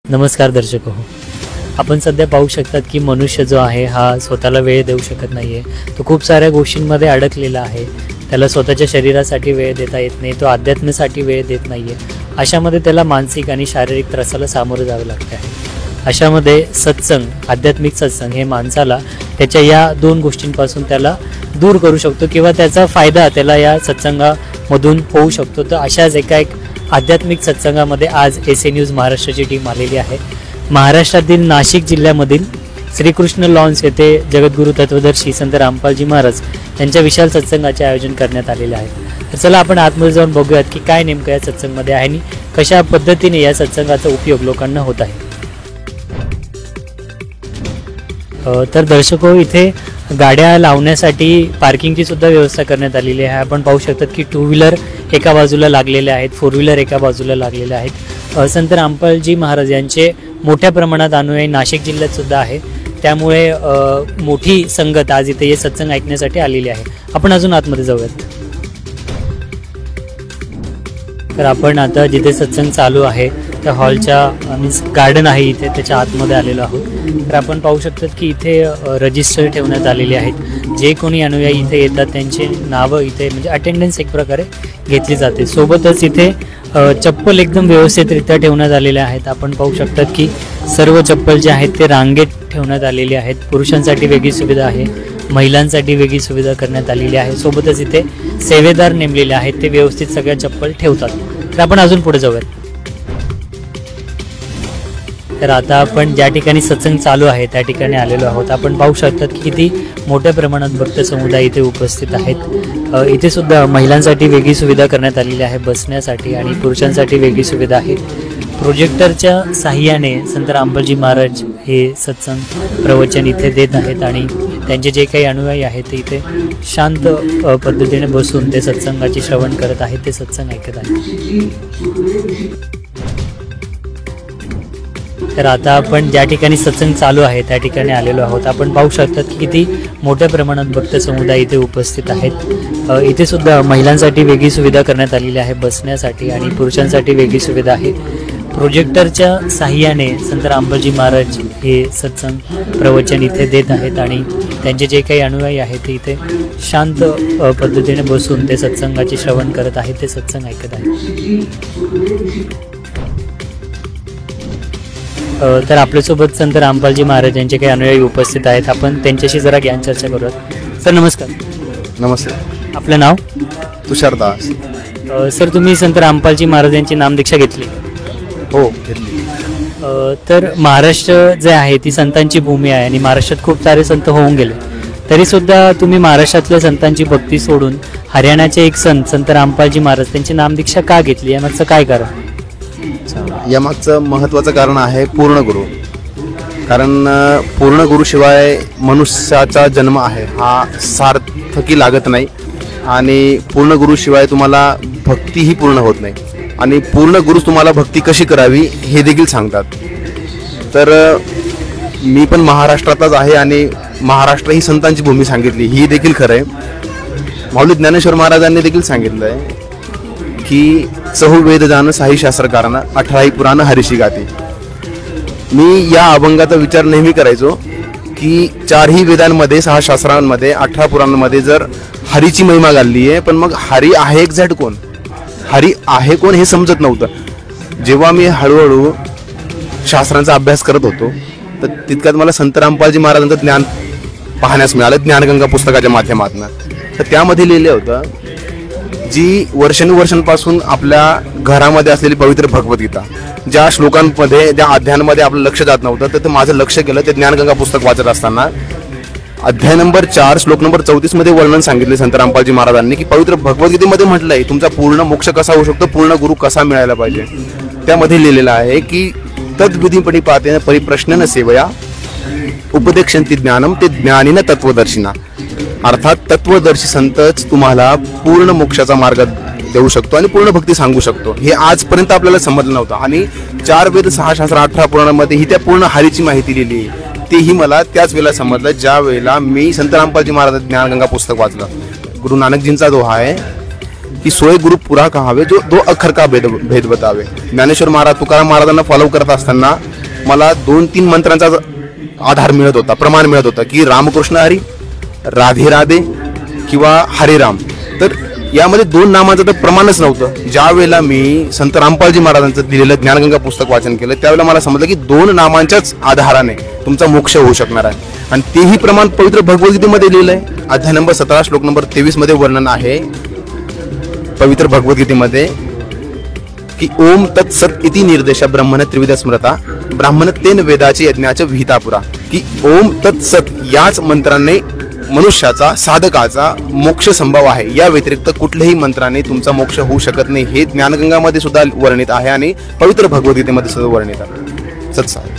नमस्कार दर्शक हो, आपण सध्या पाहू शकतात की मनुष्य जो आहे हा स्वतःला वेळ देऊ शकत नाही आहे. तो खूप साऱ्या गोष्टींमध्ये अडकलेला आहे. त्याला स्वतःच्या शरीरासाठी वेळ देता येत नाही, तो अध्यात्मासाठी वेळ देत नाही आहे. अशामध्ये त्याला मानसिक आणि शारीरिक त्रासाला सामोरं जावं लागतं आहे. अशामध्ये सत्संग, आध्यात्मिक सत्संग हे माणसाला त्याच्या या दोन गोष्टींपासून त्याला दूर करू शकतो किंवा त्याचा फायदा त्याला या सत्संगामधून होऊ शकतो. तर अशाच एक आध्यात्मिक सत्संगामध्ये आज एस ए न्यूज महाराष्ट्राची टीम आलेली आहे. महाराष्ट्रातील नाशिक जिल्ह्यामधील श्रीकृष्ण लॉन्स येथे जगद्गुरू तत्वदर्शी संत रामपालजी महाराज यांच्या विशाल सत्संगाचे आयोजन करण्यात आलेले आहे. तर चला आपण आतमध्ये जाऊन बघूयात की काय नेमकं या सत्संगमध्ये आहे आणि कशा पद्धतीने या सत्संगाचा उपयोग लोकांना होत आहे. तर दर्शको, इथे गाड्या लावण्यासाठी पार्किंगची सुद्धा व्यवस्था करण्यात आलेली आहे. आपण पाहू शकतात की टू व्हीलर एका बाजूला लागलेले आहेत, फोर व्हीलर एका बाजूला लागलेले आहेत. संत रामपालजी महाराज यांचे मोठ्या प्रमाणात अनुयायी नाशिक जिल्ह्यात सुद्धा आहे. त्यामुळे मोठी संगत आज इथे हे सत्संग ऐकण्यासाठी आलेली आहे. आपण अजून आतमध्ये जाऊयात. तर आपण आता जिथे सत्संग चालू आहे त्या हॉलच्या मीन्स गार्डन आहे इथे, त्याच्या आतमध्ये आलेलो आहोत. तर आपण पाहू शकतात की इथे रजिस्टर ठेवण्यात आलेले आहेत. जे कोणी अनुयायी इथे येतात त्यांचे नावं इथे म्हणजे अटेंडन्स एक प्रकारे घेतली जाते. सोबतच इथे चप्पल एकदम व्यवस्थितरित्या ठेवण्यात आलेले आहेत. आपण पाहू शकतात की सर्व चप्पल जे आहेत ते रांगेत ठेवण्यात आलेले आहेत. पुरुषांसाठी वेगळी सुविधा आहे, महिलांसाठी वेगळी सुविधा करण्यात आलेली आहे. सोबतच इथे सेवेदार नेमलेले आहेत, ते व्यवस्थित सगळ्या चप्पल ठेवतात. तर आपण अजून पुढे जाऊयात. तर आता आपण ज्या ठिकाणी सत्संग चालू आहे त्या ठिकाणी आलेलो आहोत. आपण पाहू शकतात की किती मोठ्या प्रमाणात भक्त समुदाय इथे उपस्थित आहेत. इथे सुद्धा महिलांसाठी वेगळी सुविधा करण्यात आलेली आहे बसण्यासाठी आणि पुरुषांसाठी वेगळी सुविधा आहे. प्रोजेक्टरच्या साहाय्याने संत रामपालजी महाराज हे सत्संग प्रवचन इथे देत आहेत आणि त्यांचे जे काही अनुयायी आहेत ते इथे शांत पद्धतीने बसून ते सत्संगाचे श्रवण करत आहेत, ते सत्संग ऐकत आहेत. तर आता आपण ज्या ठिकाणी सत्संग चालू आहे त्या ठिकाणी आलेलो आहोत. आपण पाहू शकतात की किती मोठ्या प्रमाणात भक्त समुदाय इथे उपस्थित आहेत. इथे सुद्धा महिलांसाठी वेगळी सुविधा करण्यात आलेली आहे बसण्यासाठी आणि पुरुषांसाठी वेगळी सुविधा आहे. प्रोजेक्टरच्या साहाय्याने संत रामपालजी महाराज हे सत्संग प्रवचन इथे देत आहेत आणि त्यांचे जे काही अनुयायी आहेत ते इथे शांत पद्धतीने बसून ते सत्संगाचे श्रवण करत आहेत, ते सत्संग ऐकत आहेत. तर आपल्यासोबत संत रामपालजी महाराज यांचे काही अनुयायी उपस्थित आहेत. आपण त्यांच्याशी जरा ज्ञान चर्चा करूयात. सर नमस्कार. नमस्ते. आपलं नाव? तुषारदास. सर तुम्ही संत रामपालजी महाराज यांची नामदीक्षा घेतली? हो घेतली. तर महाराष्ट्र जे आहे ती संतांची भूमी आहे आणि महाराष्ट्रात खूप सारे संत होऊन गेले, तरी सुद्धा तुम्ही महाराष्ट्रातल्या संतांची भक्ती सोडून हरियाणाचे एक संत रामपालजी महाराज त्यांची नामदीक्षा का घेतली, यामागचं काय कारण? यामागचं महत्त्वाचं कारण आहे पूर्णगुरु. कारण पूर्णगुरुशिवाय मनुष्याचा जन्म आहे हा सार्थकी लागत नाही आणि पूर्णगुरुशिवाय तुम्हाला भक्तीही पूर्ण होत नाही आणि पूर्ण गुरु तुम्हाला भक्ती कशी करावी हे देखील सांगतात. तर मी पण महाराष्ट्रातच आहे आणि महाराष्ट्र ही संतांची भूमी सांगितली, ही देखील खरं आहे. माऊली ज्ञानेश्वर महाराजांनी देखील सांगितलं आहे की चहु वेद जान साही शास्त्र कारण 18 पुराण हरिशी गाती. मी या अभंगाचा विचार नेहमी करायचो की 4ही वेदांमध्ये 6 शास्त्रांमध्ये 18 पुराणांमध्ये जर हरीची महिमा गाल्ली आहे, पण मग हरी आहे एक्झॅक्ट कोण, हरी आहे कोण हे समजत नव्हतं. जेव्हा मी हळूहळू शास्त्रांचा अभ्यास करत होतो तर तितक्यात मला संत रामपालजी महाराजांचं ज्ञान पाहण्यास मिळालं ज्ञानगंगा पुस्तकाच्या माध्यमातून. तर त्यामध्ये लिहिलं होतं जी वर्षानुवर्षांपासून आपल्या घरामध्ये असलेली पवित्र भगवद्गीता, ज्या श्लोकांमध्ये ज्या अध्यायांमध्ये आपलं लक्ष जात नव्हतं तर माझं लक्ष गेलं ते ज्ञानगंगा पुस्तक वाचत असताना अध्याय नंबर 4 श्लोक नंबर 34 मध्ये वर्णन सांगितले संत रामपालजी महाराजांनी की पवित्र भगवद्गीतेमध्ये म्हटलंय तुमचा पूर्ण मोक्ष कसा होऊ शकतो, पूर्ण गुरु कसा मिळायला पाहिजे. त्यामध्ये लिहिलेलं आहे की तद्विधीपणी पातेन परिप्रश्नेन सेवया उपदेक्षन्ति ज्ञानम ते ज्ञानीन तत्वदर्शिना. अर्थात तत्वदर्शी संतच तुम्हाला पूर्ण मोक्षाचा मार्ग देऊ शकतो आणि पूर्ण भक्ती सांगू शकतो. हे आजपर्यंत आपल्याला समजलं नव्हतं आणि 4 वेद 6 शास्त्र 18 पुराणांमध्ये ही त्या पूर्ण हरीची माहिती लिहिली. तेही मला त्याच वेळेला समजलं ज्या वेळेला मी संत रामपालजी महाराज ज्ञानगंगा पुस्तक वाचलं. गुरु नानकजींचा दोहा आहे की सोय गुरु पुरा कहावे जो दो अखर का भेद बतावे. ज्ञानेश्वर महाराज तुकाराम महाराजांना फॉलो करत असताना मला 2-3 मंत्रांचा आधार मिळत होता, प्रमाण मिळत होता की रामकृष्ण हरी, राधे राधे किंवा हरिराम. तर यामध्ये 2 नामांचं तर प्रमाणच नव्हतं. ज्या वेळेला मी संत रामपालजी महाराजांचं दिलेलं ज्ञानगंगा पुस्तक वाचन केलं त्यावेळेला मला समजलं की 2 नामांच्याच आधाराने तुमचा मोक्ष होऊ शकणार आहे. आणि तेही प्रमाण पवित्र भगवद्गीतेमध्ये लिहिलं आहे. अध्याय नंबर 17 श्लोक नंबर 23 मध्ये वर्णन आहे पवित्र भगवद्गीतेमध्ये की ओम तत्सत इति निर्देश ब्रह्मण त्रिविध स्मृता ब्राह्मण तेन वेदाचे यज्ञाचे विहिता पुरा. की ओम तत्सत याच मंत्राने मनुष्याचा साधकाचा मोक्ष संभव आहे. या व्यतिरिक्त कुठल्याही मंत्राने तुमचा मोक्ष होऊ शकत नाही. हे ज्ञानगंगामध्ये सुद्धा वर्णित आहे आणि पवित्र भगवद्गीतेमध्ये सुद्धा वर्णित आहे. सत्साई.